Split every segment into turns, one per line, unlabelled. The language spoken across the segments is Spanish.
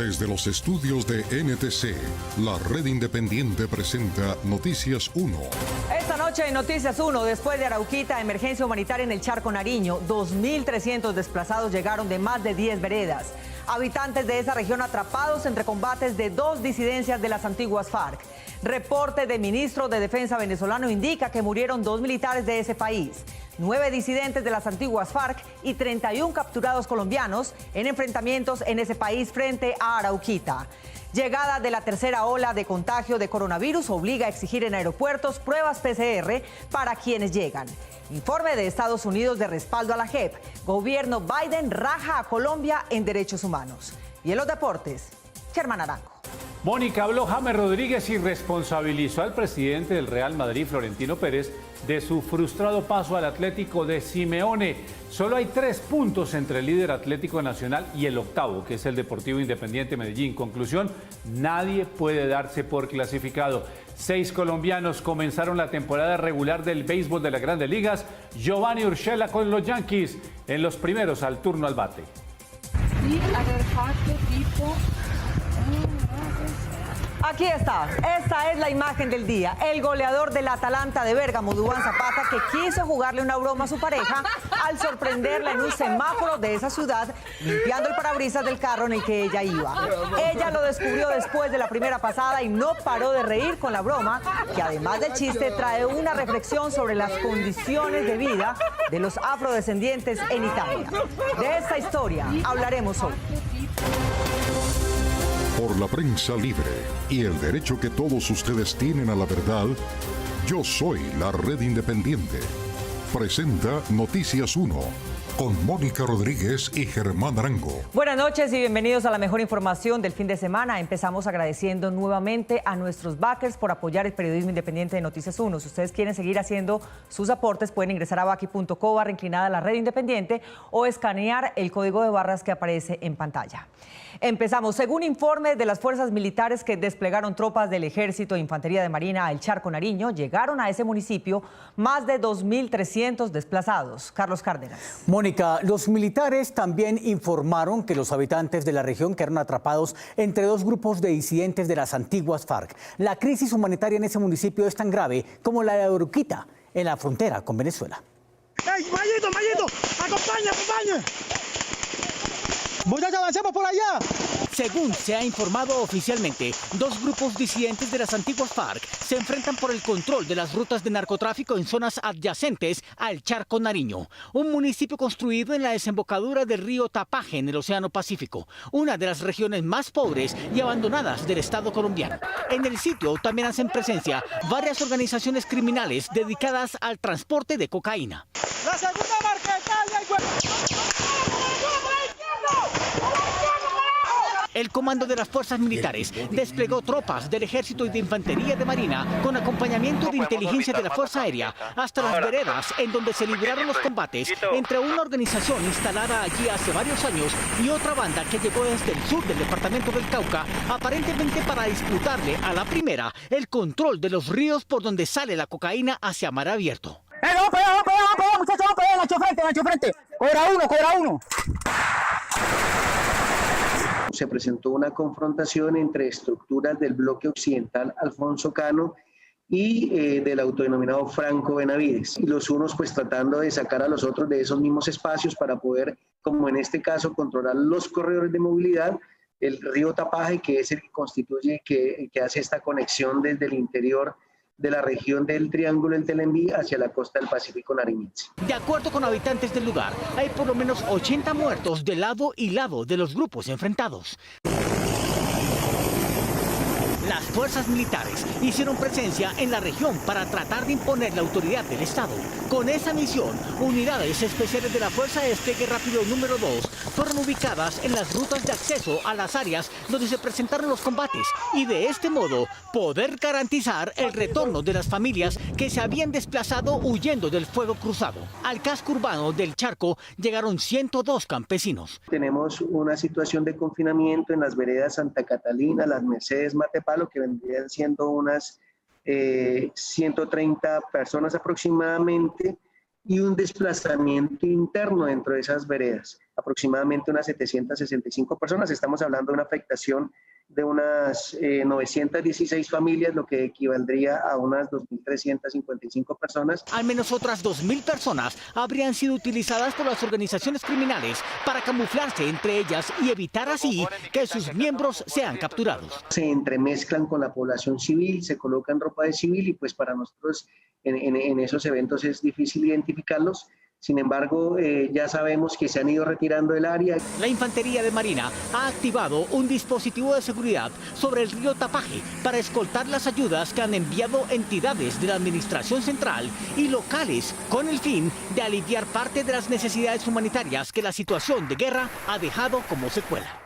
Desde los estudios de NTC, la red independiente presenta Noticias 1.
Esta noche en Noticias 1, después de Arauquita, emergencia humanitaria en el Charco Nariño, 2.300 desplazados llegaron de más de 10 veredas. Habitantes de esa región atrapados entre combates de dos disidencias de las antiguas FARC. Reporte del ministro de Defensa venezolano indica que murieron 2 militares de ese país, 9 disidentes de las antiguas FARC y 31 capturados colombianos en enfrentamientos en ese país frente a Arauquita. Llegada de la tercera ola de contagio de coronavirus obliga a exigir en aeropuertos pruebas PCR para quienes llegan. Informe de Estados Unidos de respaldo a la JEP. Gobierno Biden raja a Colombia en derechos humanos. Y en los deportes, Germán Arango.
Mónica habló James Rodríguez y responsabilizó al presidente del Real Madrid, Florentino Pérez, de su frustrado paso al Atlético de Simeone. Solo hay 3 puntos entre el líder Atlético Nacional y el octavo, que es el Deportivo Independiente Medellín. Conclusión, nadie puede darse por clasificado. 6 colombianos comenzaron la temporada regular del béisbol de las Grandes Ligas. Giovanni Urshela con los Yankees en los primeros al turno al bate.
Aquí está, esta es la imagen del día. El goleador del Atalanta de Bérgamo, Duván Zapata, que quiso jugarle una broma a su pareja al sorprenderla en un semáforo de esa ciudad, limpiando el parabrisas del carro en el que ella iba. Ella lo descubrió después de la primera pasada y no paró de reír con la broma, que además del chiste trae una reflexión sobre las condiciones de vida de los afrodescendientes en Italia. De esta historia hablaremos hoy.
Por la prensa libre y el derecho que todos ustedes tienen a la verdad, yo soy la red independiente. Presenta Noticias 1 con Mónica Rodríguez y Germán Arango.
Buenas noches y bienvenidos a la mejor información del fin de semana. Empezamos agradeciendo nuevamente a nuestros backers por apoyar el periodismo independiente de Noticias 1. Si ustedes quieren seguir haciendo sus aportes, pueden ingresar a baki.co/inclinada la red independiente o escanear el código de barras que aparece en pantalla. Empezamos. Según informes de las fuerzas militares que desplegaron tropas del Ejército e Infantería de Marina al Charco Nariño, llegaron a ese municipio más de 2.300 desplazados. Carlos Cárdenas.
Mónica, los militares también informaron que los habitantes de la región quedaron atrapados entre 2 grupos de disidentes de las antiguas FARC. La crisis humanitaria en ese municipio es tan grave como la de Arauquita, en la frontera con Venezuela.
¡Ey, Mayito! ¡Acompaña! ¡Muchachos, avancemos por allá!
Según se ha informado oficialmente, 2 grupos disidentes de las antiguas FARC se enfrentan por el control de las rutas de narcotráfico en zonas adyacentes al Charco Nariño, un municipio construido en la desembocadura del río Tapaje en el Océano Pacífico, una de las regiones más pobres y abandonadas del Estado colombiano. En el sitio también hacen presencia varias organizaciones criminales dedicadas al transporte de cocaína.
La segunda marca de Italia.
El comando de las fuerzas militares desplegó tropas del Ejército y de Infantería de Marina con acompañamiento de inteligencia de la Fuerza Aérea hasta las veredas en donde se libraron los combates entre una organización instalada allí hace varios años y otra banda que llegó desde el sur del departamento del Cauca, aparentemente para disputarle a la primera el control de los ríos por donde sale la cocaína hacia mar abierto.
¡Vamos, muchachos! ¡Ancho frente! ¡Cobra uno!
Se presentó una confrontación entre estructuras del bloque occidental Alfonso Cano y del autodenominado Franco Benavides. Y los unos pues tratando de sacar a los otros de esos mismos espacios para poder, como en este caso, controlar los corredores de movilidad, el río Tapaje, que es el que constituye, que hace esta conexión desde el interior de la región del Triángulo del Telembí hacia la costa del Pacífico nariñense.
De acuerdo con habitantes del lugar, hay por lo menos 80 muertos de lado y lado de los grupos enfrentados. Las fuerzas militares hicieron presencia en la región para tratar de imponer la autoridad del Estado. Con esa misión, unidades especiales de la Fuerza de Despliegue Rápido número 2 fueron ubicadas en las rutas de acceso a las áreas donde se presentaron los combates y de este modo poder garantizar el retorno de las familias que se habían desplazado huyendo del fuego cruzado. Al casco urbano del Charco llegaron 102 campesinos.
Tenemos una situación de confinamiento en las veredas Santa Catalina, Las Mercedes, Matepalo, que vendrían siendo unas 130 personas aproximadamente, y un desplazamiento interno dentro de esas veredas, aproximadamente unas 765 personas. Estamos hablando de una afectación de unas 916 familias, lo que equivaldría a unas 2.355 personas.
Al menos otras 2.000 personas habrían sido utilizadas por las organizaciones criminales para camuflarse entre ellas y evitar así que sus miembros sean capturados.
Se entremezclan con la población civil, se colocan ropa de civil y pues para nosotros en esos eventos es difícil identificarlos. Sin embargo, ya sabemos que se han ido retirando del área.
La Infantería de Marina ha activado un dispositivo de seguridad sobre el río Tapaje para escoltar las ayudas que han enviado entidades de la Administración Central y locales con el fin de aliviar parte de las necesidades humanitarias que la situación de guerra ha dejado como secuela.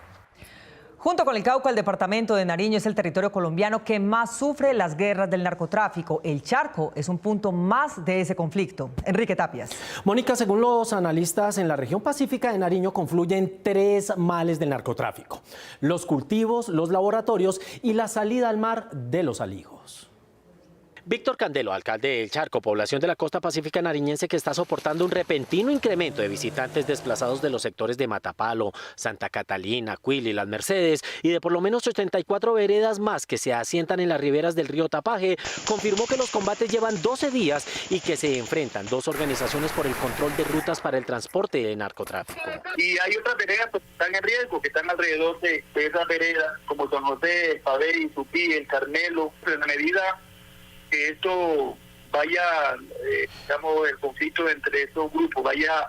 Junto con el Cauca, el departamento de Nariño es el territorio colombiano que más sufre las guerras del narcotráfico. El Charco es un punto más de ese conflicto. Enrique Tapias.
Mónica, según los analistas, en la región pacífica de Nariño confluyen 3 males del narcotráfico: los cultivos, los laboratorios y la salida al mar de los alijos.
Víctor Candelo, alcalde del Charco, población de la costa pacífica nariñense que está soportando un repentino incremento de visitantes desplazados de los sectores de Matapalo, Santa Catalina, Cuil y Las Mercedes y de por lo menos 84 veredas más que se asientan en las riberas del río Tapaje, confirmó que los combates llevan 12 días y que se enfrentan 2 organizaciones por el control de rutas para el transporte de narcotráfico.
Y hay otras veredas que están en riesgo, que están alrededor de esas veredas, como San José, Pabé, Tupí, El Carmelo. En la medida que esto vaya, digamos, el conflicto entre estos grupos vaya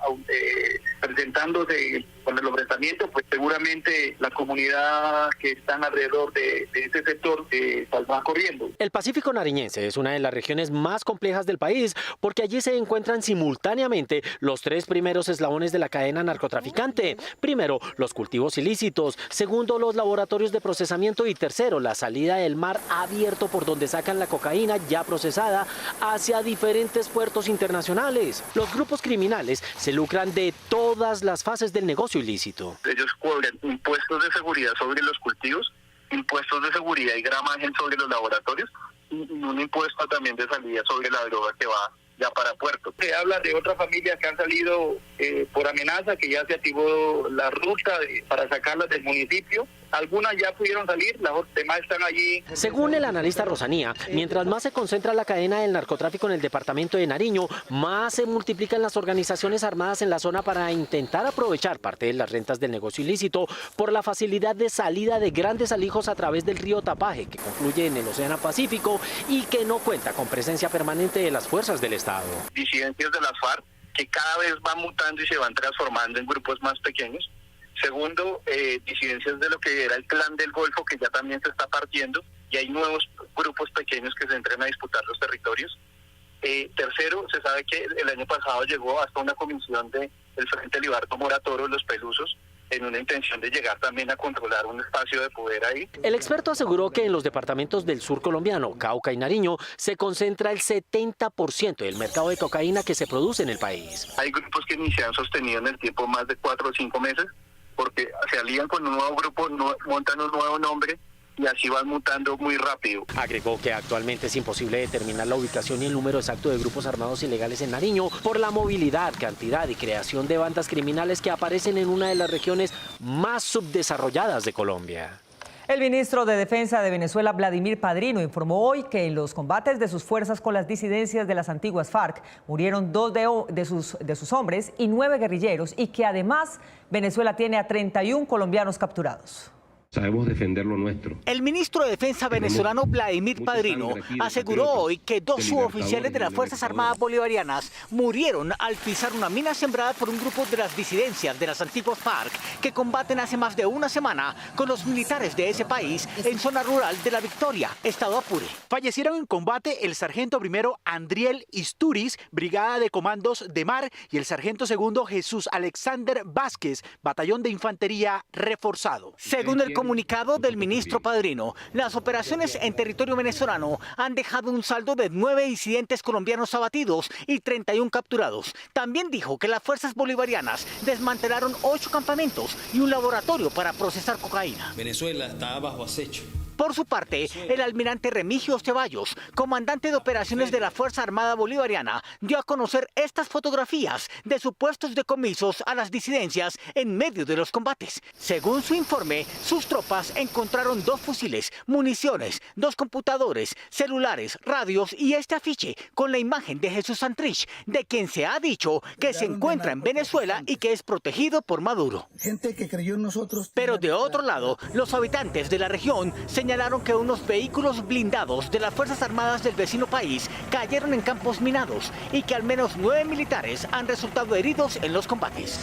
presentándose con el enfrentamiento, pues seguramente la comunidad que están alrededor de ese sector saldrá corriendo.
El Pacífico nariñense es una de las regiones más complejas del país porque allí se encuentran simultáneamente los 3 primeros eslabones de la cadena narcotraficante. Primero, los cultivos ilícitos. Segundo, los laboratorios de procesamiento. Y tercero, la salida del mar abierto por donde sacan la cocaína ya procesada hacia diferentes puertos internacionales. Los grupos criminales se lucran de todas las fases del negocio ilícito.
Ellos cobran impuestos de seguridad sobre los cultivos, impuestos de seguridad y gramaje sobre los laboratorios y un impuesto también de salida sobre la droga que va ya para puerto. Se habla de otras familias que han salido por amenaza, que ya se activó la ruta para sacarlas del municipio. Algunas ya pudieron salir, las demás están allí.
Según el analista Rosanía, mientras más se concentra la cadena del narcotráfico en el departamento de Nariño, más se multiplican las organizaciones armadas en la zona para intentar aprovechar parte de las rentas del negocio ilícito por la facilidad de salida de grandes alijos a través del río Tapaje, que confluye en el Océano Pacífico y que no cuenta con presencia permanente de las fuerzas del Estado.
Disidencias de las FARC que cada vez van mutando y se van transformando en grupos más pequeños. Segundo, disidencias de lo que era el Clan del Golfo, que ya también se está partiendo, y hay nuevos grupos pequeños que se entran a disputar los territorios. Tercero, se sabe que el año pasado llegó hasta una comisión del Frente Libardo Moratoro, los Pelusos, en una intención de llegar también a controlar un espacio de poder ahí.
El experto aseguró que en los departamentos del sur colombiano, Cauca y Nariño, se concentra el 70% del mercado de cocaína que se produce en el país.
Hay grupos que ni se han sostenido en el tiempo más de 4 o 5 meses, porque se alían con un nuevo grupo, montan un nuevo nombre y así van mutando muy rápido.
Agregó que actualmente es imposible determinar la ubicación y el número exacto de grupos armados ilegales en Nariño por la movilidad, cantidad y creación de bandas criminales que aparecen en una de las regiones más subdesarrolladas de Colombia.
El ministro de Defensa de Venezuela, Vladimir Padrino, informó hoy que en los combates de sus fuerzas con las disidencias de las antiguas FARC murieron 2 de sus hombres y 9 guerrilleros, y que además Venezuela tiene a 31 colombianos capturados.
Sabemos defender lo nuestro.
El ministro de Defensa venezolano Vladimir Padrino aseguró hoy que 2 suboficiales de las Fuerzas Armadas Bolivarianas murieron al pisar una mina sembrada por un grupo de las disidencias de las antiguas FARC que combaten hace más de una semana con los militares de ese país en zona rural de La Victoria, estado Apure.
Fallecieron en combate el sargento primero Andriel Isturiz, Brigada de Comandos de Mar, y el sargento segundo Jesús Alexander Vázquez, Batallón de Infantería Reforzado.
Según el comunicado del ministro Padrino, las operaciones en territorio venezolano han dejado un saldo de 9 disidentes colombianos abatidos y 31 capturados. También dijo que las fuerzas bolivarianas desmantelaron 8 campamentos y un laboratorio para procesar cocaína.
Venezuela está bajo acecho
Por su parte, el almirante Remigio Ceballos, comandante de operaciones de la Fuerza Armada Bolivariana, dio a conocer estas fotografías de supuestos decomisos a las disidencias en medio de los combates. Según su informe, sus tropas encontraron 2 fusiles, municiones, 2 computadores, celulares, radios y este afiche con la imagen de Jesús Santrich, de quien se ha dicho que se encuentra en Venezuela y que es protegido por Maduro.
Gente que creyó en nosotros.
Pero de otro lado, los habitantes de la región señalaron que unos vehículos blindados de las Fuerzas Armadas del vecino país cayeron en campos minados y que al menos 9 militares han resultado heridos en los combates.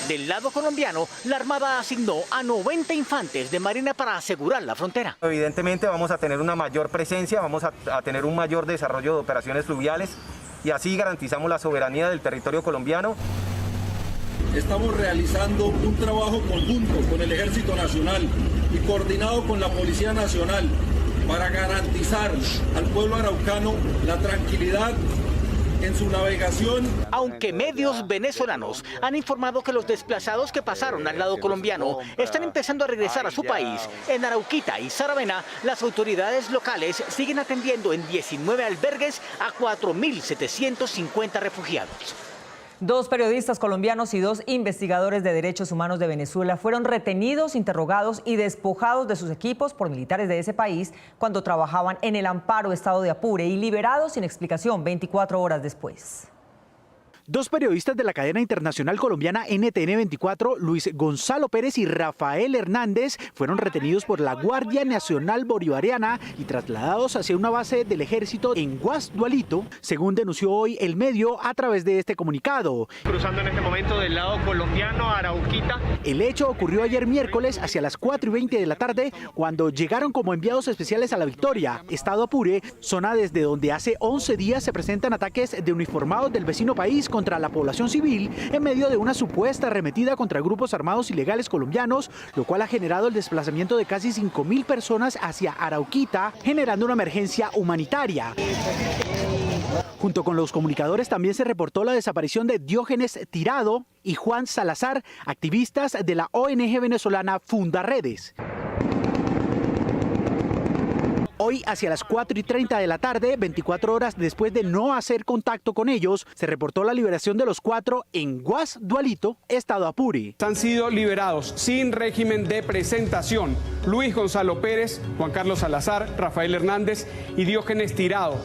Del lado colombiano, la Armada asignó a 90 infantes de Marina para asegurar la frontera.
Evidentemente vamos a tener una mayor presencia, vamos a tener un mayor desarrollo de operaciones fluviales y así garantizamos la soberanía del territorio colombiano.
Estamos realizando un trabajo conjunto con el Ejército Nacional y coordinado con la Policía Nacional para garantizar al pueblo araucano la tranquilidad en su navegación.
Aunque medios venezolanos han informado que los desplazados que pasaron al lado colombiano están empezando a regresar a su país, en Arauquita y Saravena, las autoridades locales siguen atendiendo en 19 albergues a 4.750 refugiados.
2 periodistas colombianos y 2 investigadores de derechos humanos de Venezuela fueron retenidos, interrogados y despojados de sus equipos por militares de ese país cuando trabajaban en el Amparo Estado de Apure y liberados sin explicación 24 horas después.
2 periodistas de la cadena internacional colombiana NTN 24, Luis Gonzalo Pérez y Rafael Hernández, fueron retenidos por la Guardia Nacional Bolivariana y trasladados hacia una base del ejército en Guasdualito, según denunció hoy el medio a través de este comunicado.
Cruzando en este momento del lado colombiano a Arauquita.
El hecho ocurrió ayer miércoles hacia las 4:20 de la tarde, cuando llegaron como enviados especiales a La Victoria, Estado Apure, zona desde donde hace 11 días se presentan ataques de uniformados del vecino país contra la población civil en medio de una supuesta arremetida contra grupos armados ilegales colombianos, lo cual ha generado el desplazamiento de casi 5.000 personas hacia Arauquita, generando una emergencia humanitaria. Junto con los comunicadores también se reportó la desaparición de Diógenes Tirado y Juan Salazar, activistas de la ONG venezolana Fundaredes. Hoy, hacia las 4:30 de la tarde, 24 horas después de no hacer contacto con ellos, se reportó la liberación de los 4 en Guasdualito, Estado Apure.
Han sido liberados sin régimen de presentación Luis Gonzalo Pérez, Juan Carlos Salazar, Rafael Hernández y Diógenes Tirado.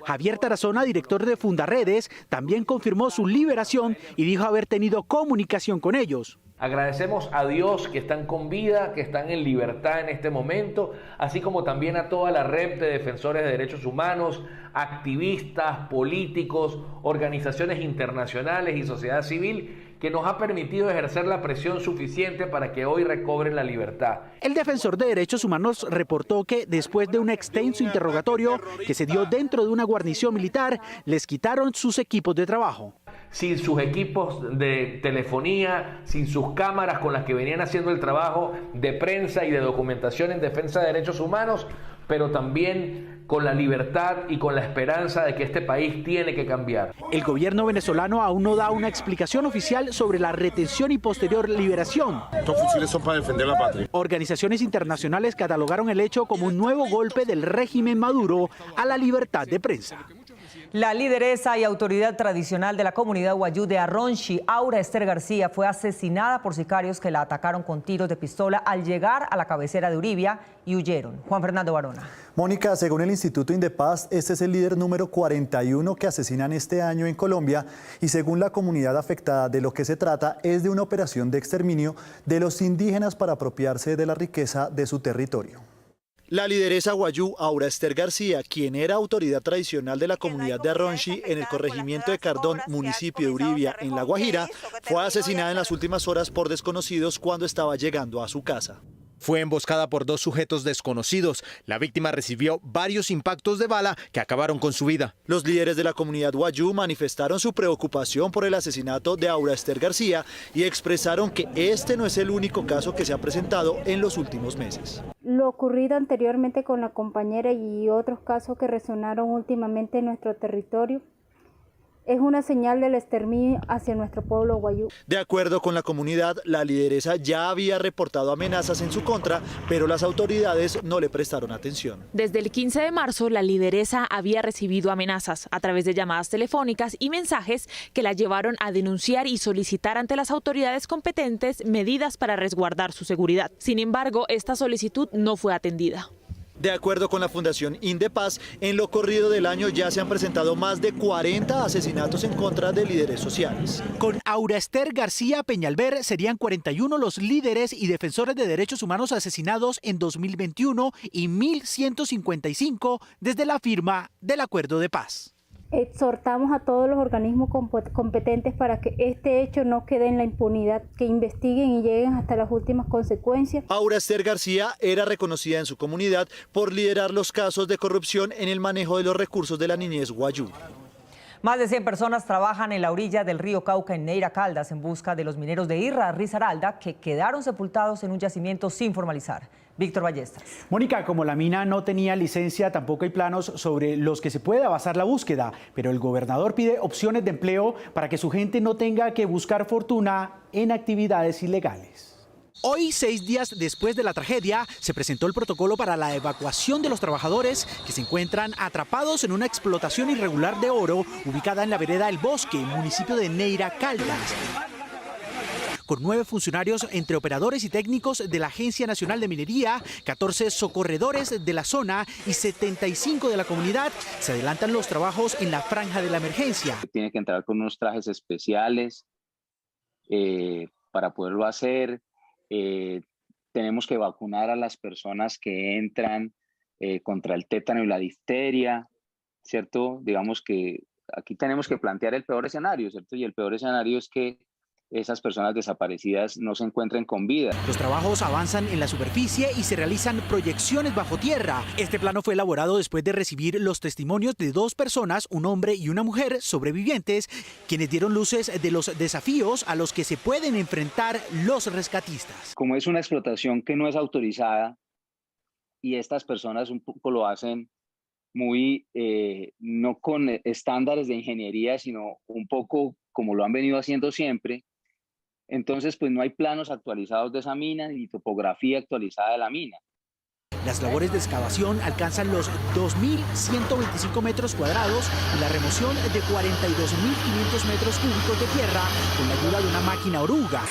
Javier Tarazona, director de Fundaredes, también confirmó su liberación y dijo haber tenido comunicación con ellos.
Agradecemos a Dios que están con vida, que están en libertad en este momento, así como también a toda la red de defensores de derechos humanos, activistas, políticos, organizaciones internacionales y sociedad civil, que nos ha permitido ejercer la presión suficiente para que hoy recobren la libertad.
El defensor de derechos humanos reportó que después de un extenso interrogatorio que se dio dentro de una guarnición militar, les quitaron sus equipos de trabajo.
Sin sus equipos de telefonía, sin sus cámaras con las que venían haciendo el trabajo de prensa y de documentación en defensa de derechos humanos, pero también con la libertad y con la esperanza de que este país tiene que cambiar.
El gobierno venezolano aún no da una explicación oficial sobre la retención y posterior liberación.
Estos fusiles son para defender la patria.
Organizaciones internacionales catalogaron el hecho como un nuevo golpe del régimen Maduro a la libertad de prensa.
La lideresa y autoridad tradicional de la comunidad wayú de Arronchi, Aura Esther García, fue asesinada por sicarios que la atacaron con tiros de pistola al llegar a la cabecera de Uribia y huyeron. Juan Fernando Barona.
Mónica, según el Instituto Indepaz, este es el líder número 41 que asesinan este año en Colombia y según la comunidad afectada, de lo que se trata es de una operación de exterminio de los indígenas para apropiarse de la riqueza de su territorio.
La lideresa wayú, Aura Esther García, quien era autoridad tradicional de la comunidad de Arronchi en el corregimiento de Cardón, municipio de Uribia, en La Guajira, fue asesinada en las últimas horas por desconocidos cuando estaba llegando a su casa.
Fue emboscada por 2 sujetos desconocidos. La víctima recibió varios impactos de bala que acabaron con su vida.
Los líderes de la comunidad wayú manifestaron su preocupación por el asesinato de Aura Esther García y expresaron que este no es el único caso que se ha presentado en los últimos meses.
Lo ocurrido anteriormente con la compañera y otros casos que resonaron últimamente en nuestro territorio es una señal del exterminio hacia nuestro pueblo wayú.
De acuerdo con la comunidad, la lideresa ya había reportado amenazas en su contra, pero las autoridades no le prestaron atención.
Desde el 15 de marzo, la lideresa había recibido amenazas a través de llamadas telefónicas y mensajes que la llevaron a denunciar y solicitar ante las autoridades competentes medidas para resguardar su seguridad. Sin embargo, esta solicitud no fue atendida.
De acuerdo con la Fundación Indepaz, en lo corrido del año ya se han presentado más de 40 asesinatos en contra de líderes sociales.
Con Aura Ester García Peñalver serían 41 los líderes y defensores de derechos humanos asesinados en 2021 y 1.155 desde la firma del acuerdo de paz.
Exhortamos a todos los organismos competentes para que este hecho no quede en la impunidad, que investiguen y lleguen hasta las últimas consecuencias.
Aura Ester García era reconocida en su comunidad por liderar los casos de corrupción en el manejo de los recursos de la niñez wayú.
Más de 100 personas trabajan en la orilla del río Cauca en Neira Caldas en busca de los mineros de Irra, Risaralda, que quedaron sepultados en un yacimiento sin formalizar. Víctor Ballestas.
Mónica, como la mina no tenía licencia, tampoco hay planos sobre los que se pueda basar la búsqueda, pero el gobernador pide opciones de empleo para que su gente no tenga que buscar fortuna en actividades ilegales. Hoy, 6 días después de la tragedia, se presentó el protocolo para la evacuación de los trabajadores que se encuentran atrapados en una explotación irregular de oro ubicada en la vereda El Bosque, municipio de Neira Caldas. Con 9 funcionarios entre operadores y técnicos de la Agencia Nacional de Minería, 14 socorredores de la zona y 75 de la comunidad, se adelantan los trabajos en la franja de la emergencia.
Tiene que entrar con unos trajes especiales para poderlo hacer. Tenemos que vacunar a las personas que entran contra el tétano y la difteria, ¿cierto? Digamos que aquí tenemos que plantear el peor escenario, ¿cierto? Y el peor escenario es que esas personas desaparecidas no se encuentren con vida.
Los trabajos avanzan en la superficie y se realizan proyecciones bajo tierra. Este plano fue elaborado después de recibir los testimonios de 2 personas, un hombre y una mujer sobrevivientes, quienes dieron luces de los desafíos a los que se pueden enfrentar los rescatistas.
Como es una explotación que no es autorizada y estas personas un poco lo hacen muy, no con estándares de ingeniería, sino un poco como lo han venido haciendo siempre. Entonces, pues no hay planos actualizados de esa mina ni topografía actualizada de la mina.
Las labores de excavación alcanzan los 2.125 metros cuadrados y la remoción de 42.500 metros cúbicos de tierra con la ayuda de una máquina oruga.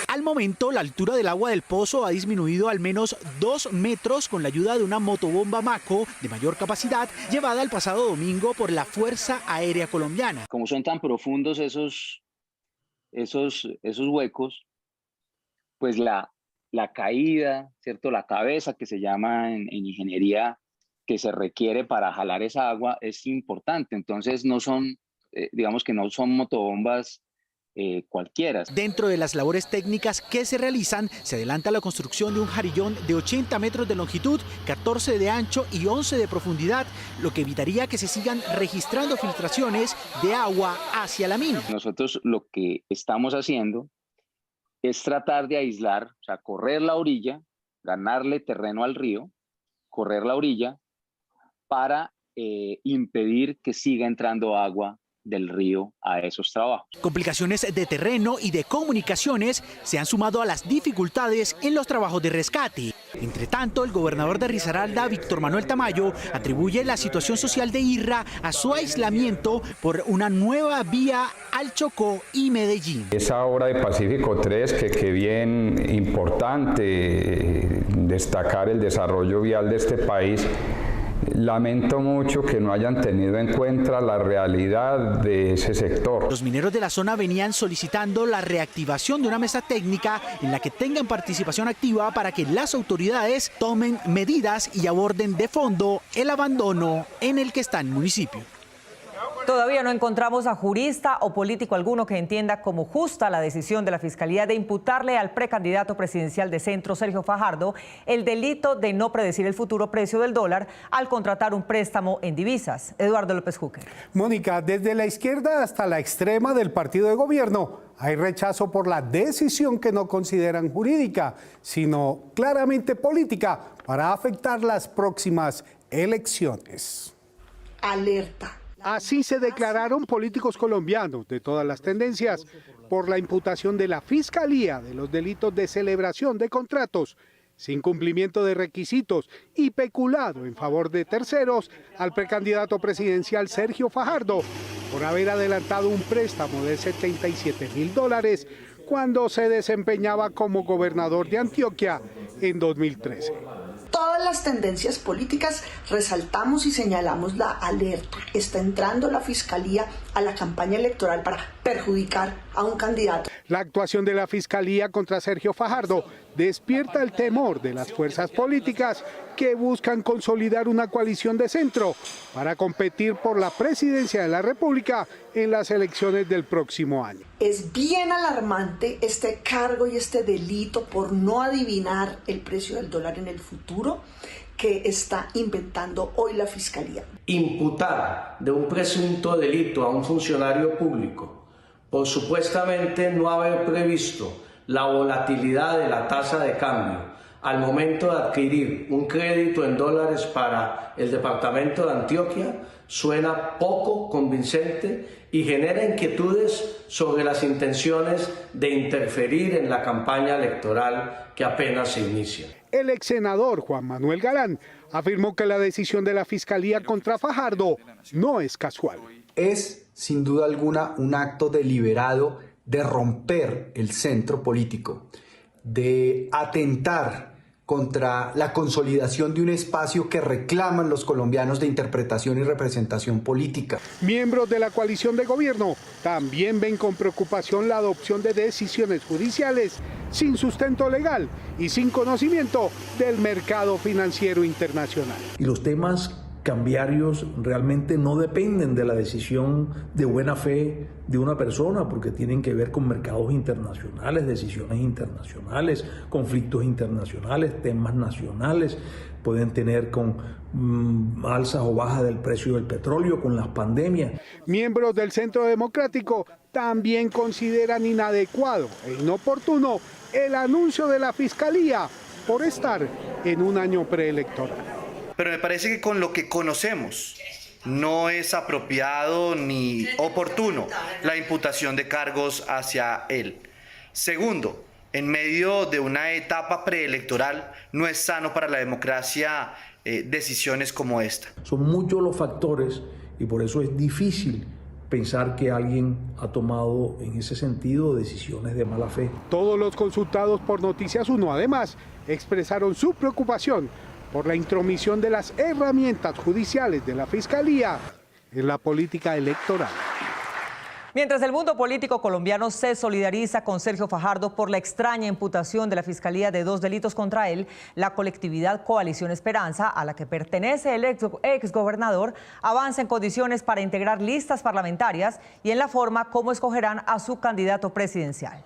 Al momento, la altura del agua del pozo ha disminuido al menos 2 metros con la ayuda de una motobomba Mako de mayor capacidad llevada el pasado domingo por la Fuerza Aérea Colombiana.
Como son tan profundos esos huecos, pues la caída, ¿cierto? La cabeza que se llama en ingeniería que se requiere para jalar esa agua es importante. Entonces no son, digamos que no son motobombas cualquiera.
Dentro de las labores técnicas que se realizan, se adelanta la construcción de un jarillón de 80 metros de longitud, 14 de ancho y 11 de profundidad, lo que evitaría que se sigan registrando filtraciones de agua hacia la mina.
Nosotros lo que estamos haciendo es tratar de aislar, o sea, correr la orilla, ganarle terreno al río, correr la orilla para impedir que siga entrando agua del río a esos trabajos.
Complicaciones de terreno y de comunicaciones se han sumado a las dificultades en los trabajos de rescate. Entre tanto, el gobernador de Risaralda, Víctor Manuel Tamayo, atribuye la situación social de Irra a su aislamiento por una nueva vía al Chocó y Medellín.
Esa obra de Pacífico 3, que bien importante destacar el desarrollo vial de este país. Lamento mucho que no hayan tenido en cuenta la realidad de ese sector.
Los mineros de la zona venían solicitando la reactivación de una mesa técnica en la que tengan participación activa para que las autoridades tomen medidas y aborden de fondo el abandono en el que está el municipio.
Todavía no encontramos a jurista o político alguno que entienda como justa la decisión de la Fiscalía de imputarle al precandidato presidencial de Centro, Sergio Fajardo, el delito de no predecir el futuro precio del dólar al contratar un préstamo en divisas. Eduardo López Júquer.
Mónica, desde la izquierda hasta la extrema del partido de gobierno, hay rechazo por la decisión que no consideran jurídica, sino claramente política para afectar las próximas elecciones.
Alerta.
Así se declararon políticos colombianos de todas las tendencias por la imputación de la Fiscalía de los delitos de celebración de contratos sin cumplimiento de requisitos y peculado en favor de terceros al precandidato presidencial Sergio Fajardo por haber adelantado un préstamo de $77.000 cuando se desempeñaba como gobernador de Antioquia en 2013.
Todas las tendencias políticas resaltamos y señalamos la alerta. Está entrando la Fiscalía a la campaña electoral para perjudicar a un candidato.
La actuación de la Fiscalía contra Sergio Fajardo despierta el temor de las fuerzas políticas que buscan consolidar una coalición de centro para competir por la presidencia de la República en las elecciones del próximo año.
Es bien alarmante este cargo y este delito por no adivinar el precio del dólar en el futuro que está inventando hoy la Fiscalía.
Imputar de un presunto delito a un funcionario público por supuestamente no haber previsto la volatilidad de la tasa de cambio al momento de adquirir un crédito en dólares para el departamento de Antioquia suena poco convincente y genera inquietudes sobre las intenciones de interferir en la campaña electoral que apenas se inicia.
El ex senador Juan Manuel Galán afirmó que la decisión de la Fiscalía contra Fajardo no es casual.
Es, sin duda alguna, un acto deliberado de romper el centro político, de atentar contra la consolidación de un espacio que reclaman los colombianos de interpretación y representación política.
Miembros de la coalición de gobierno también ven con preocupación la adopción de decisiones judiciales sin sustento legal y sin conocimiento del mercado financiero internacional.
Y los temas cambiarios realmente no dependen de la decisión de buena fe de una persona, porque tienen que ver con mercados internacionales, decisiones internacionales, conflictos internacionales, temas nacionales, pueden tener con alzas o bajas del precio del petróleo, con las pandemias.
Miembros del Centro Democrático también consideran inadecuado e inoportuno el anuncio de la Fiscalía por estar en un año preelectoral.
Pero me parece que con lo que conocemos no es apropiado ni oportuno la imputación de cargos hacia él. Segundo, en medio de una etapa preelectoral no es sano para la democracia decisiones como esta.
Son muchos los factores y por eso es difícil pensar que alguien ha tomado en ese sentido decisiones de mala fe.
Todos los consultados por Noticias 1 además expresaron su preocupación por la intromisión de las herramientas judiciales de la Fiscalía en la política electoral.
Mientras el mundo político colombiano se solidariza con Sergio Fajardo por la extraña imputación de la Fiscalía de 2 delitos contra él, la colectividad Coalición Esperanza, a la que pertenece el exgobernador, avanza en condiciones para integrar listas parlamentarias y en la forma como escogerán a su candidato presidencial.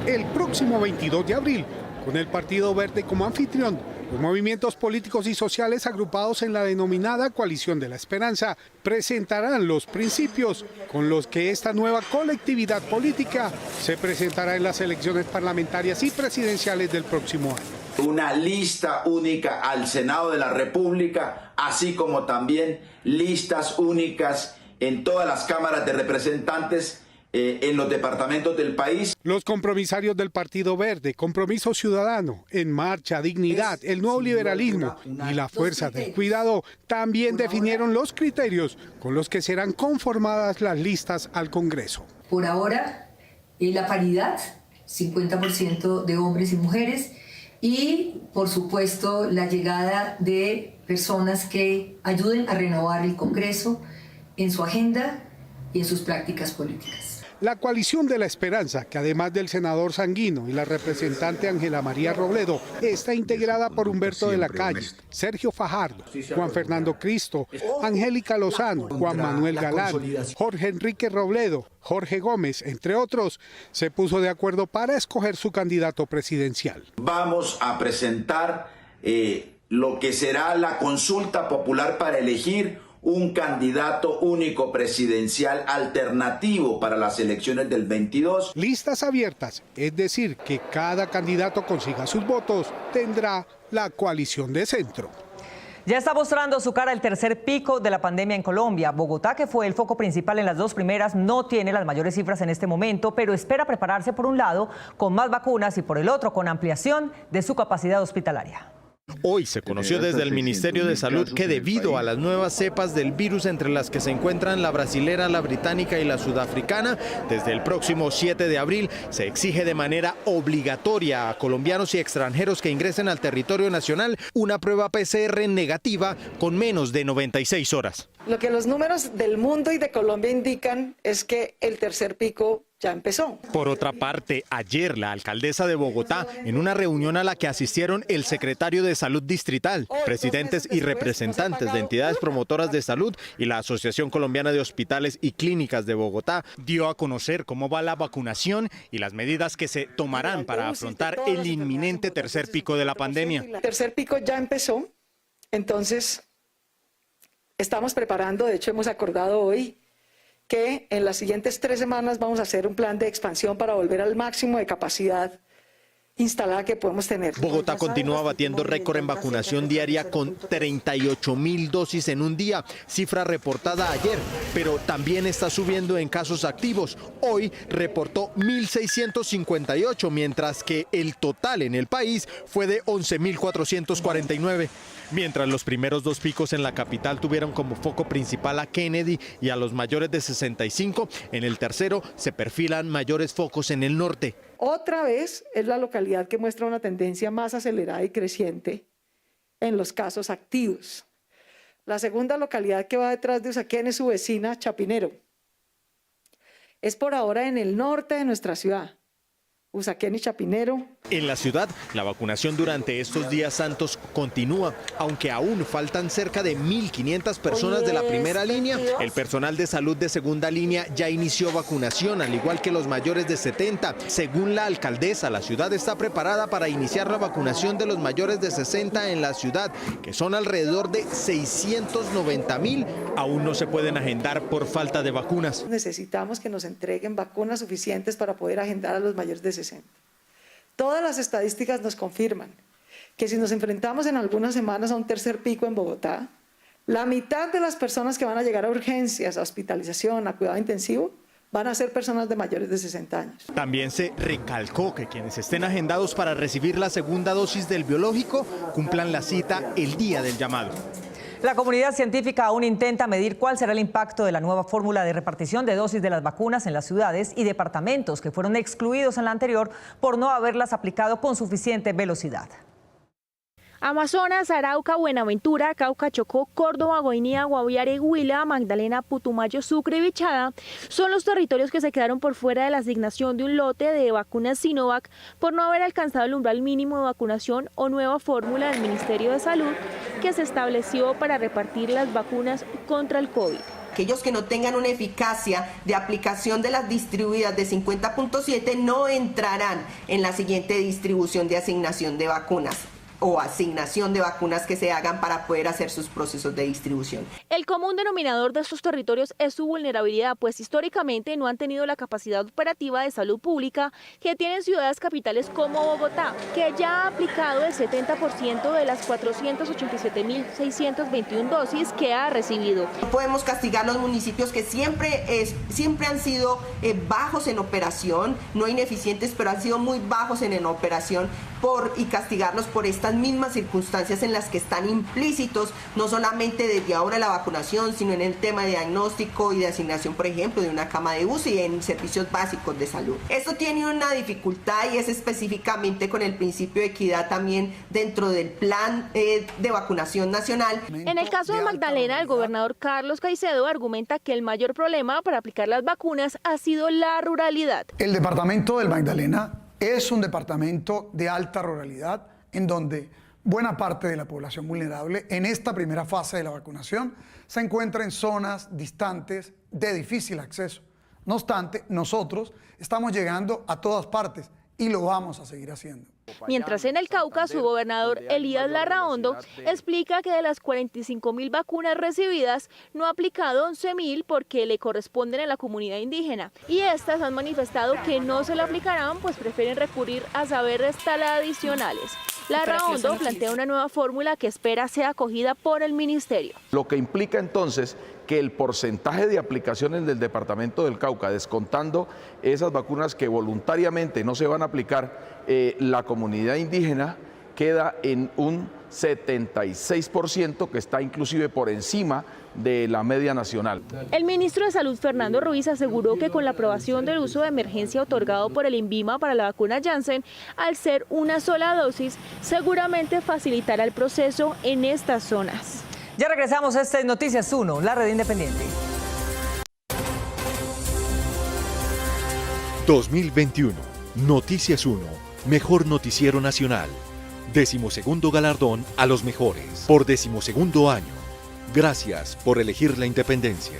El próximo 22 de abril, con el Partido Verde como anfitrión, los movimientos políticos y sociales agrupados en la denominada Coalición de la Esperanza presentarán los principios con los que esta nueva colectividad política se presentará en las elecciones parlamentarias y presidenciales del próximo año.
Una lista única al Senado de la República, así como también listas únicas en todas las cámaras de representantes en los departamentos del país.
Los compromisarios del Partido Verde, Compromiso Ciudadano, En Marcha, Dignidad, el Nuevo Liberalismo y la Fuerza del Cuidado también definieron los criterios con los que serán conformadas las listas al Congreso.
Por ahora, la paridad, 50% de hombres y mujeres, y por supuesto la llegada de personas que ayuden a renovar el Congreso en su agenda y en sus prácticas políticas.
La Coalición de la Esperanza, que además del senador Sanguino y la representante Ángela María Robledo, está integrada por Humberto de la Calle, Sergio Fajardo, Juan Fernando Cristo, Angélica Lozano, Juan Manuel Galán, Jorge Enrique Robledo, Jorge Gómez, entre otros, se puso de acuerdo para escoger su candidato presidencial.
Vamos a presentar lo que será la consulta popular para elegir un candidato único presidencial alternativo para las elecciones del 22.
Listas abiertas, es decir, que cada candidato consiga sus votos, tendrá la coalición de centro.
Ya está mostrando su cara el tercer pico de la pandemia en Colombia. Bogotá, que fue el foco principal en las dos primeras, no tiene las mayores cifras en este momento, pero espera prepararse por un lado con más vacunas y por el otro con ampliación de su capacidad hospitalaria.
Hoy se conoció desde el Ministerio de Salud que debido a las nuevas cepas del virus, entre las que se encuentran la brasilera, la británica y la sudafricana, desde el próximo 7 de abril se exige de manera obligatoria a colombianos y extranjeros que ingresen al territorio nacional una prueba PCR negativa con menos de 96 horas.
Lo que los números del mundo y de Colombia indican es que el tercer pico ya empezó.
Por otra parte, ayer la alcaldesa de Bogotá, en una reunión a la que asistieron el secretario de Salud Distrital, presidentes y representantes de entidades promotoras de salud y la Asociación Colombiana de Hospitales y Clínicas de Bogotá, dio a conocer cómo va la vacunación y las medidas que se tomarán para afrontar el inminente tercer pico de la pandemia.
El tercer pico ya empezó, entonces estamos preparando, de hecho hemos acordado hoy que en las siguientes 3 semanas vamos a hacer un plan de expansión para volver al máximo de capacidad instalada que podemos tener.
Bogotá continúa batiendo récord en vacunación diaria con 38.000 dosis en un día, cifra reportada ayer, pero también está subiendo en casos activos. Hoy reportó 1.658, mientras que el total en el país fue de 11.449. Mientras los primeros 2 picos en la capital tuvieron como foco principal a Kennedy y a los mayores de 65, en el tercero se perfilan mayores focos en el norte.
Otra vez es la localidad que muestra una tendencia más acelerada y creciente en los casos activos. La segunda localidad que va detrás de Usaquén es su vecina, Chapinero. Es por ahora en el norte de nuestra ciudad. Usaquén y Chapinero.
En la ciudad, la vacunación durante estos días santos continúa, aunque aún faltan cerca de 1.500 personas de la primera línea. El personal de salud de segunda línea ya inició vacunación, al igual que los mayores de 70. Según la alcaldesa, la ciudad está preparada para iniciar la vacunación de los mayores de 60 en la ciudad, que son alrededor de 690.000. Aún no se pueden agendar por falta de vacunas.
Necesitamos que nos entreguen vacunas suficientes para poder agendar a los mayores de 60. Todas las estadísticas nos confirman que si nos enfrentamos en algunas semanas a un tercer pico en Bogotá, la mitad de las personas que van a llegar a urgencias, a hospitalización, a cuidado intensivo, van a ser personas de mayores de 60 años.
También se recalcó que quienes estén agendados para recibir la segunda dosis del biológico cumplan la cita el día del llamado.
La comunidad científica aún intenta medir cuál será el impacto de la nueva fórmula de repartición de dosis de las vacunas en las ciudades y departamentos que fueron excluidos en la anterior por no haberlas aplicado con suficiente velocidad.
Amazonas, Arauca, Buenaventura, Cauca, Chocó, Córdoba, Goiânia, Guaviare, Huila, Magdalena, Putumayo, Sucre y Bichada son los territorios que se quedaron por fuera de la asignación de un lote de vacunas Sinovac por no haber alcanzado el umbral mínimo de vacunación o nueva fórmula del Ministerio de Salud que se estableció para repartir las vacunas contra el COVID.
Aquellos que no tengan una eficacia de aplicación de las distribuidas de 50.7 no entrarán en la siguiente distribución de asignación de vacunas o asignación de vacunas que se hagan para poder hacer sus procesos de distribución.
El común denominador de estos territorios es su vulnerabilidad, pues históricamente no han tenido la capacidad operativa de salud pública que tienen ciudades capitales como Bogotá, que ya ha aplicado el 70% de las 487.621 dosis que ha recibido.
Podemos castigar los municipios que siempre han sido bajos en operación, no ineficientes, pero han sido muy bajos en operación, y castigarlos por estas mismas circunstancias en las que están implícitos, no solamente desde ahora la vacunación, sino en el tema de diagnóstico y de asignación, por ejemplo, de una cama de UCI en servicios básicos de salud. Esto tiene una dificultad y es específicamente con el principio de equidad también dentro del plan de vacunación nacional.
En el caso de Magdalena, el gobernador Carlos Caicedo argumenta que el mayor problema para aplicar las vacunas ha sido la ruralidad.
El departamento del Magdalena es un departamento de alta ruralidad en donde buena parte de la población vulnerable en esta primera fase de la vacunación se encuentra en zonas distantes de difícil acceso. No obstante, nosotros estamos llegando a todas partes y lo vamos a seguir haciendo.
Mientras en el Cauca, su gobernador Elías Larraondo explica que de las 45.000 vacunas recibidas, no ha aplicado 11.000 porque le corresponden a la comunidad indígena. Y estas han manifestado que no se le aplicarán, pues prefieren recurrir a saberes tal adicionales.
Lara Hondo plantea una nueva fórmula que espera sea acogida por el ministerio.
Lo que implica entonces que el porcentaje de aplicaciones del departamento del Cauca, descontando esas vacunas que voluntariamente no se van a aplicar, la comunidad indígena queda en un 76%, que está inclusive por encima de la media nacional.
El ministro de Salud, Fernando Ruiz, aseguró que con la aprobación del uso de emergencia otorgado por el INVIMA para la vacuna Janssen, al ser una sola dosis, seguramente facilitará el proceso en estas zonas.
Ya regresamos a este Noticias 1, la red independiente.
2021, Noticias 1, mejor noticiero nacional. 12º galardón a los mejores, por 12º año. Gracias por elegir la independencia.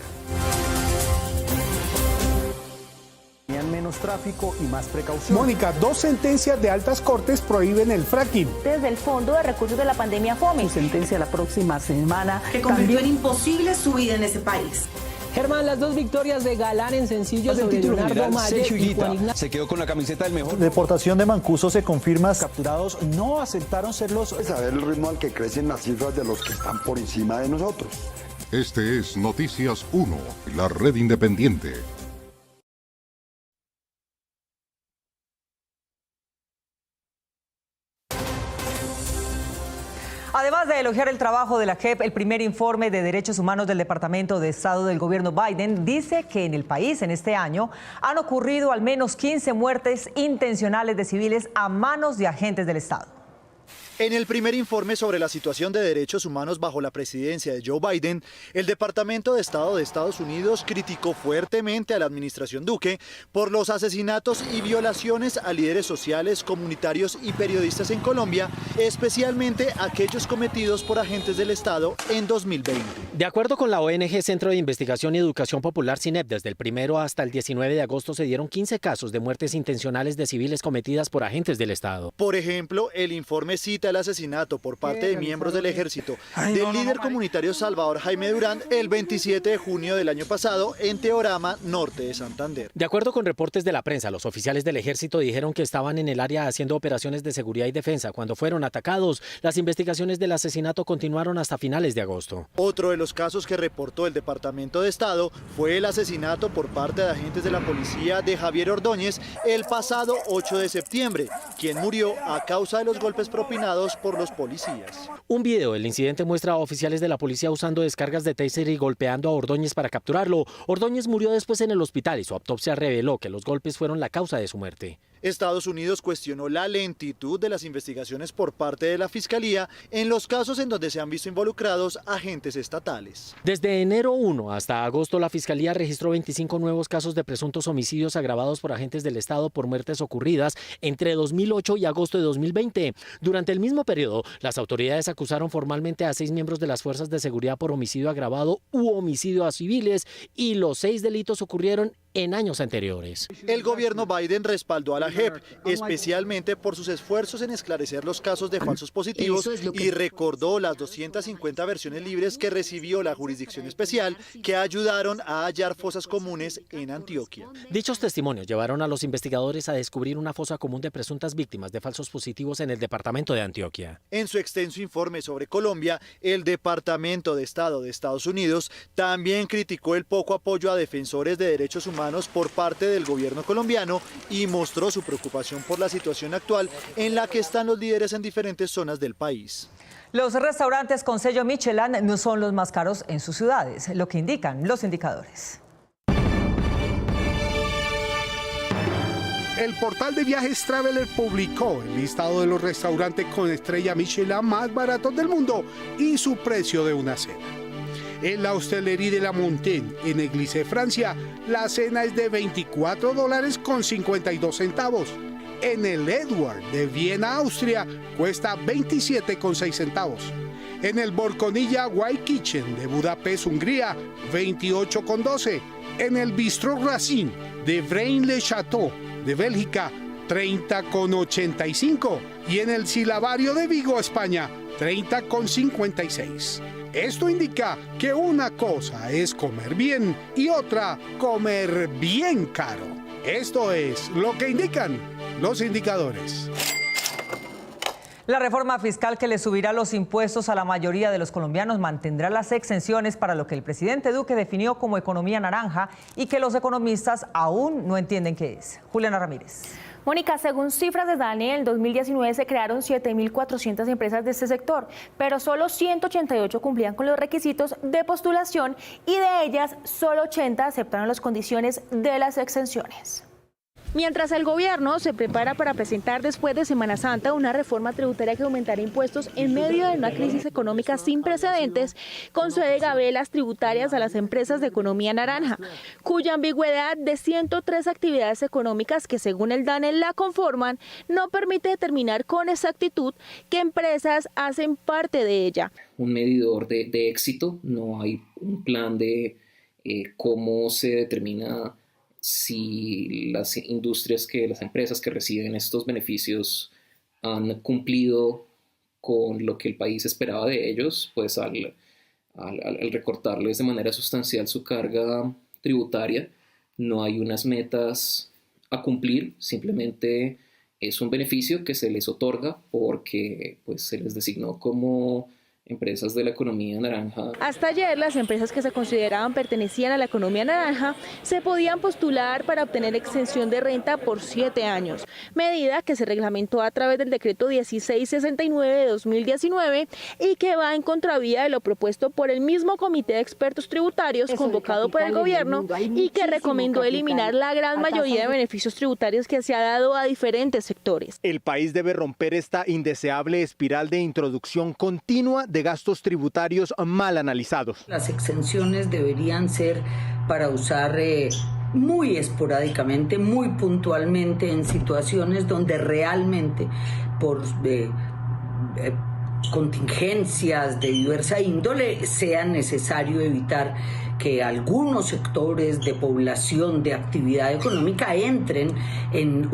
Menos tráfico y más precaución.
Mónica, 2 sentencias de altas cortes prohíben el fracking.
Desde el Fondo de Recursos de la Pandemia FOME.
Su sentencia la próxima semana.
Que convirtió en imposible su vida en ese país.
Germán, las 2 victorias de Galán en sencillo sobre Leonardo Mayer y Juan Ignacio.
Se quedó con la camiseta del mejor.
Deportación de Mancuso se confirma.
Capturados no aceptaron ser los...
Saber el ritmo al que crecen las cifras de los que están por encima de nosotros.
Este es Noticias 1, la red independiente.
Además de elogiar el trabajo de la JEP, el primer informe de derechos humanos del Departamento de Estado del gobierno Biden dice que en el país en este año han ocurrido al menos 15 muertes intencionales de civiles a manos de agentes del Estado.
En el primer informe sobre la situación de derechos humanos bajo la presidencia de Joe Biden, el Departamento de Estado de Estados Unidos criticó fuertemente a la administración Duque por los asesinatos y violaciones a líderes sociales, comunitarios y periodistas en Colombia, especialmente aquellos cometidos por agentes del Estado en 2020.
De acuerdo con la ONG Centro de Investigación y Educación Popular CINEP, desde el 1 hasta el 19 de agosto se dieron 15 casos de muertes intencionales de civiles cometidas por agentes del Estado.
Por ejemplo, el informe cita el asesinato por parte de miembros del ejército del líder comunitario Salvador Jaime Durán el 27 de junio del año pasado en Teorama, norte de Santander.
De acuerdo con reportes de la prensa, los oficiales del ejército dijeron que estaban en el área haciendo operaciones de seguridad y defensa cuando fueron atacados. Las investigaciones del asesinato continuaron hasta finales de agosto.
Otro de los casos que reportó el Departamento de Estado fue el asesinato por parte de agentes de la policía de Javier Ordóñez el pasado 8 de septiembre, quien murió a causa de los golpes propinados por los policías.
Un video del incidente muestra a oficiales de la policía usando descargas de taser y golpeando a Ordóñez para capturarlo. Ordóñez murió después en el hospital y su autopsia reveló que los golpes fueron la causa de su muerte.
Estados Unidos cuestionó la lentitud de las investigaciones por parte de la Fiscalía en los casos en donde se han visto involucrados agentes estatales.
Desde enero 1 hasta agosto, la Fiscalía registró 25 nuevos casos de presuntos homicidios agravados por agentes del Estado por muertes ocurridas entre 2008 y agosto de 2020. Durante el mismo periodo, las autoridades acusaron formalmente a 6 miembros de las fuerzas de seguridad por homicidio agravado u homicidio a civiles, y los 6 delitos ocurrieron en años anteriores.
El gobierno Biden respaldó a la JEP, especialmente por sus esfuerzos en esclarecer los casos de falsos positivos, y recordó las 250 versiones libres que recibió la Jurisdicción Especial, que ayudaron a hallar fosas comunes en Antioquia.
Dichos testimonios llevaron a los investigadores a descubrir una fosa común de presuntas víctimas de falsos positivos en el departamento de Antioquia.
En su extenso informe sobre Colombia, el Departamento de Estado de Estados Unidos también criticó el poco apoyo a defensores de derechos humanos por parte del gobierno colombiano y mostró su preocupación por la situación actual en la que están los líderes en diferentes zonas del país.
Los restaurantes con sello Michelin no son los más caros en sus ciudades, lo que indican los indicadores.
El portal de viajes Traveler publicó el listado de los restaurantes con estrella Michelin más baratos del mundo y su precio de una cena. En la Hostelería de la Montagne, en Église, Francia, la cena es de $24.52. En el Edward de Viena, Austria, cuesta 27,6 centavos. En el Borconilla White Kitchen de Budapest, Hungría, 28,12. En el Bistro Racine de Braine-le-Château de Bélgica, 30,85. Y en el Silabario de Vigo, España, 30,56. Esto indica que una cosa es comer bien y otra comer bien caro. Esto es lo que indican los indicadores.
La reforma fiscal que le subirá los impuestos a la mayoría de los colombianos mantendrá las exenciones para lo que el presidente Duque definió como economía naranja y que los economistas aún no entienden qué es. Juliana Ramírez.
Mónica, según cifras de DANE, en 2019 se crearon 7.400 empresas de este sector, pero solo 188 cumplían con los requisitos de postulación y de ellas solo 80 aceptaron las condiciones de las exenciones. Mientras el gobierno se prepara para presentar después de Semana Santa una reforma tributaria que aumentará impuestos en medio de una crisis económica sin precedentes, concede gabelas tributarias a las empresas de economía naranja, cuya ambigüedad de 103 actividades económicas que según el DANE la conforman, no permite determinar con exactitud qué empresas hacen parte de ella.
Un medidor de éxito, no hay un plan de cómo se determina si las empresas que reciben estos beneficios han cumplido con lo que el país esperaba de ellos, pues al recortarles de manera sustancial su carga tributaria, no hay unas metas a cumplir, simplemente es un beneficio que se les otorga porque pues, se les designó como empresas de la economía naranja.
Hasta ayer, las empresas que se consideraban pertenecían a la economía naranja se podían postular para obtener exención de renta por 7 años, medida que se reglamentó a través del decreto 1669 de 2019 y que va en contravía de lo propuesto por el mismo comité de expertos tributarios convocado por el gobierno y que recomendó eliminar la gran mayoría de beneficios tributarios que se ha dado a diferentes sectores.
El país debe romper esta indeseable espiral de introducción continua de gastos tributarios mal analizados.
Las exenciones deberían ser para usar muy esporádicamente, muy puntualmente en situaciones donde realmente por contingencias de diversa índole sea necesario evitar que algunos sectores de población, de actividad económica entren en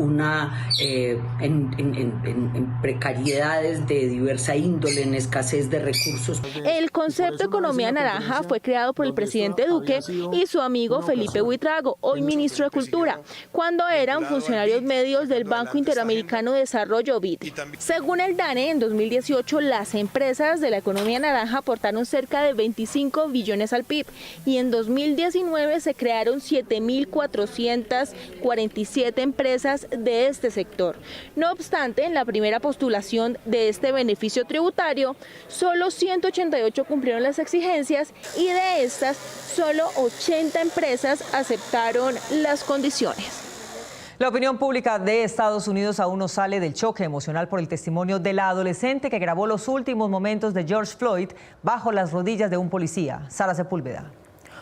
precariedades de diversa índole, en escasez de recursos.
El concepto economía naranja fue creado por el presidente Duque y su amigo Felipe Buitrago, hoy ministro de Cultura, cuando eran funcionarios medios del Banco Interamericano de Desarrollo BID. Según el DANE, en 2018 las empresas de la economía naranja aportaron cerca de 25 billones al PIB y en 2019 se crearon 7.447 empresas de este sector. No obstante, en la primera postulación de este beneficio tributario, solo 188 cumplieron las exigencias y de estas, solo 80 empresas aceptaron las condiciones.
La opinión pública de Estados Unidos aún no sale del choque emocional por el testimonio de la adolescente que grabó los últimos momentos de George Floyd bajo las rodillas de un policía. Sara Sepúlveda.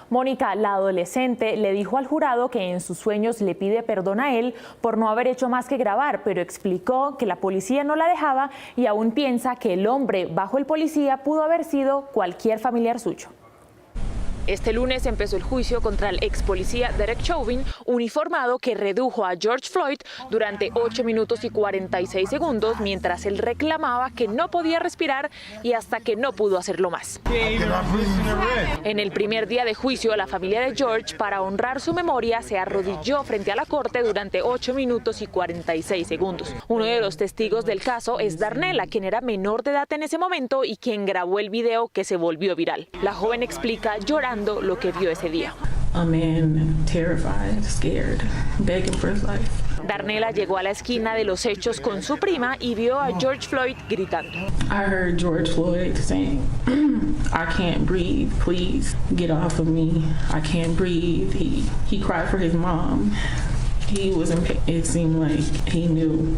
Mónica, la adolescente, le dijo al jurado que en sus sueños le pide perdón a él por no haber hecho más que grabar, pero explicó que la policía no la dejaba y aún piensa que el hombre bajo el policía pudo haber sido cualquier familiar suyo. Este lunes empezó el juicio contra el ex policía Derek Chauvin, uniformado que redujo a George Floyd durante 8 minutos y 46 segundos mientras él reclamaba que no podía respirar y hasta que no pudo hacerlo más. En el primer día de juicio, la familia de George, para honrar su memoria, se arrodilló frente a la corte durante 8 minutos y 46 segundos. Uno de los testigos del caso es Darnella, quien era menor de edad en ese momento y quien grabó el video que se volvió viral. La joven explica llorando lo que vio ese día. Darnella llegó a la esquina de los hechos con su prima y vio a George Floyd gritando.
I heard George Floyd saying, I can't breathe, please get off of me. I can't breathe. He cried for his mom. It seemed like he knew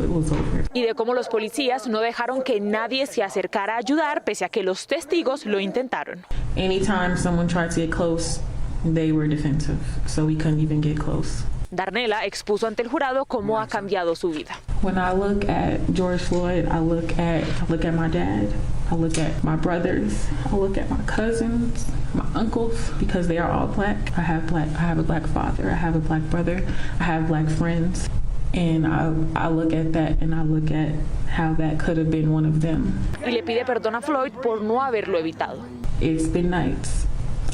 it was over.
Y de cómo los policías no dejaron que nadie se acercara a ayudar pese a que los testigos lo intentaron.
Anytime someone tried to get close, they were defensive, so we couldn't even get close.
Darnella expuso ante el jurado cómo ha cambiado su vida.
When I look at George Floyd, I look at my dad, I look at my brothers, I look at my cousins, my uncles, because they are all black. I have a black father, I have a black brother, I have black friends. And I look at that and I look at how that could have been one of them.
Y le pide perdón a Floyd por no haberlo evitado.
It's been nights.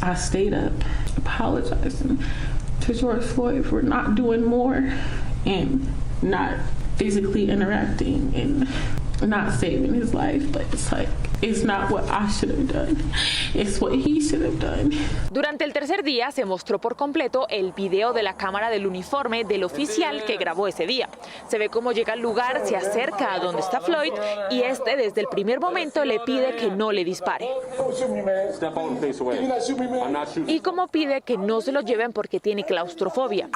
I stayed up apologizing to George Floyd for not doing more and not physically interacting and not saving his life, but it's like, it's not what I should have done. It's what he should have done.
Durante el tercer día se mostró por completo el video de la cámara del uniforme del oficial que grabó ese día. Se ve cómo llega al lugar, se acerca a donde está Floyd y este desde el primer momento le pide que no le dispare. Y como pide que no se lo lleven porque tiene claustrofobia.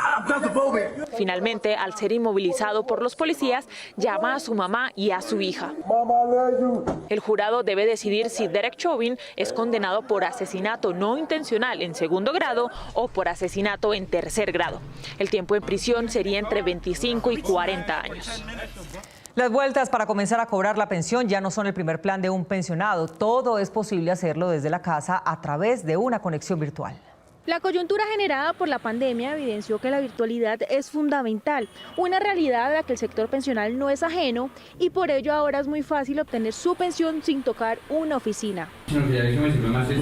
Finalmente, al ser inmovilizado por los policías, llama a su mamá y a su hija. El jurado debe decidir si Derek Chauvin es condenado por asesinato no intencional en segundo grado o por asesinato en tercer grado. El tiempo en prisión sería entre 25 y 40 años.
Las vueltas para comenzar a cobrar la pensión ya no son el primer plan de un pensionado. Todo es posible hacerlo desde la casa a través de una conexión virtual.
La coyuntura generada por la pandemia evidenció que la virtualidad es fundamental, una realidad a la que el sector pensional no es ajeno y por ello ahora es muy fácil obtener su pensión sin tocar una oficina.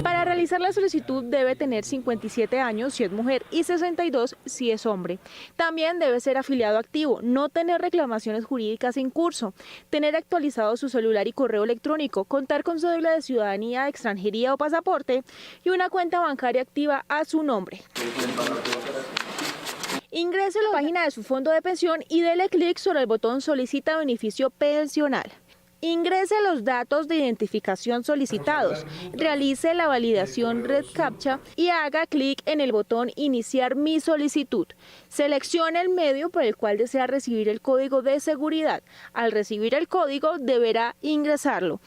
Para realizar la solicitud debe tener 57 años si es mujer y 62 si es hombre. También debe ser afiliado activo, no tener reclamaciones jurídicas en curso, tener actualizado su celular y correo electrónico, contar con cédula de ciudadanía, extranjería o pasaporte y una cuenta bancaria activa a su nombre. Ingrese a la página de su fondo de pensión y dele clic sobre el botón Solicita beneficio pensional. Ingrese los datos de identificación solicitados, realice la validación Red Captcha y haga clic en el botón Iniciar mi solicitud. Seleccione el medio por el cual desea recibir el código de seguridad. Al recibir el código deberá ingresarlo.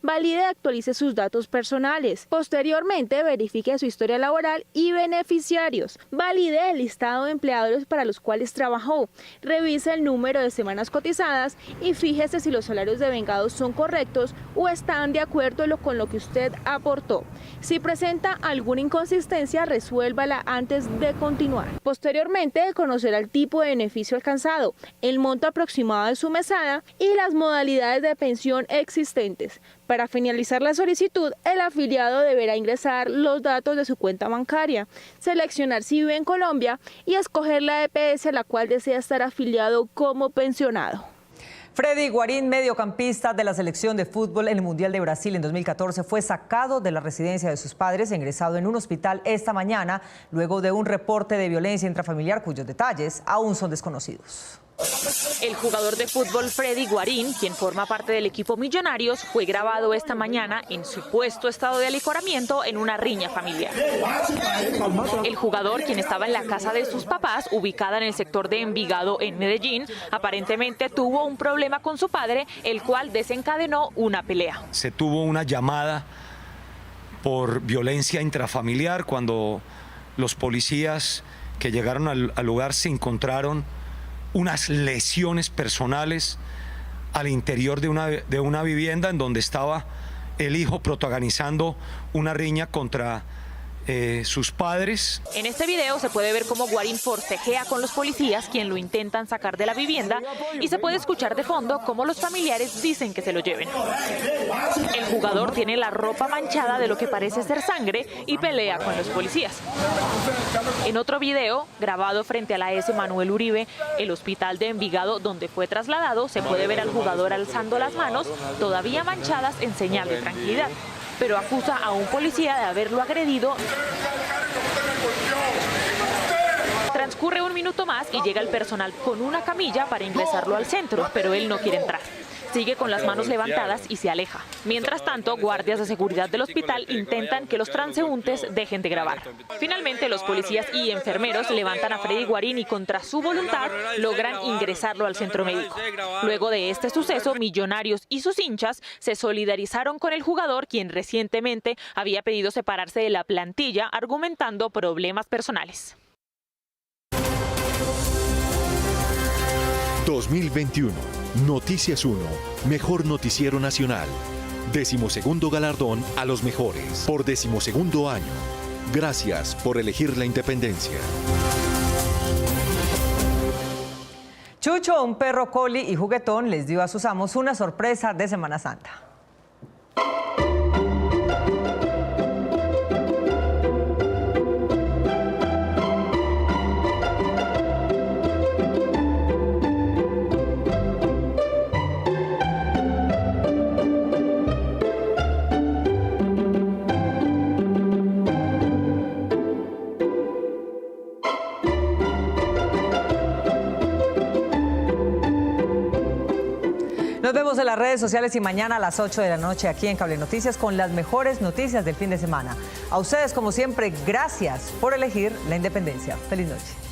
Valide y actualice sus datos personales. Posteriormente, verifique su historia laboral y beneficiarios. Valide el listado de empleadores para los cuales trabajó. Revise el número de semanas cotizadas y fíjese si los salarios devengados son correctos o están de acuerdo con lo que usted aportó. Si presenta alguna inconsistencia, resuélvala antes de continuar. Posteriormente, conocerá el tipo de beneficio alcanzado, el monto aproximado de su mesada y las modalidades de pensión existentes. Para finalizar la solicitud, el afiliado deberá ingresar los datos de su cuenta bancaria, seleccionar si vive en Colombia y escoger la EPS a la cual desea estar afiliado como pensionado.
Freddy Guarín, mediocampista de la selección de fútbol en el Mundial de Brasil en 2014, fue sacado de la residencia de sus padres, ingresado en un hospital esta mañana, luego de un reporte de violencia intrafamiliar cuyos detalles aún son desconocidos.
El jugador de fútbol Freddy Guarín, quien forma parte del equipo Millonarios, fue grabado esta mañana en supuesto estado de alicoramiento en una riña familiar. El jugador, quien estaba en la casa de sus papás, ubicada en el sector de Envigado, en Medellín, aparentemente tuvo un problema con su padre, el cual desencadenó una pelea.
Se tuvo una llamada por violencia intrafamiliar cuando los policías que llegaron al lugar se encontraron unas lesiones personales al interior de una vivienda en donde estaba el hijo protagonizando una riña contra sus padres.
En este video se puede ver cómo Guarín forcejea con los policías, quien lo intentan sacar de la vivienda, y se puede escuchar de fondo cómo los familiares dicen que se lo lleven. El jugador tiene la ropa manchada de lo que parece ser sangre y pelea con los policías. En otro video, grabado frente a la S. Manuel Uribe, el hospital de Envigado donde fue trasladado, se puede ver al jugador alzando las manos, todavía manchadas en señal de tranquilidad, pero acusa a un policía de haberlo agredido. Transcurre un minuto más y llega el personal con una camilla para ingresarlo al centro, pero él no quiere entrar. Sigue con las manos levantadas y se aleja. Mientras tanto, guardias de seguridad del hospital intentan que los transeúntes dejen de grabar. Finalmente, los policías y enfermeros levantan a Freddy Guarín y contra su voluntad logran ingresarlo al centro médico. Luego de este suceso, Millonarios y sus hinchas se solidarizaron con el jugador, quien recientemente había pedido separarse de la plantilla argumentando problemas personales.
2021. Noticias 1. Mejor noticiero nacional. 12º galardón a los mejores. Por 12º año. Gracias por elegir la independencia.
Chucho, un perro collie y juguetón, les dio a sus amos una sorpresa de Semana Santa. Nos vemos en las redes sociales y mañana a las 8 de la noche aquí en Cable Noticias con las mejores noticias del fin de semana. A ustedes, como siempre, gracias por elegir la independencia. Feliz noche.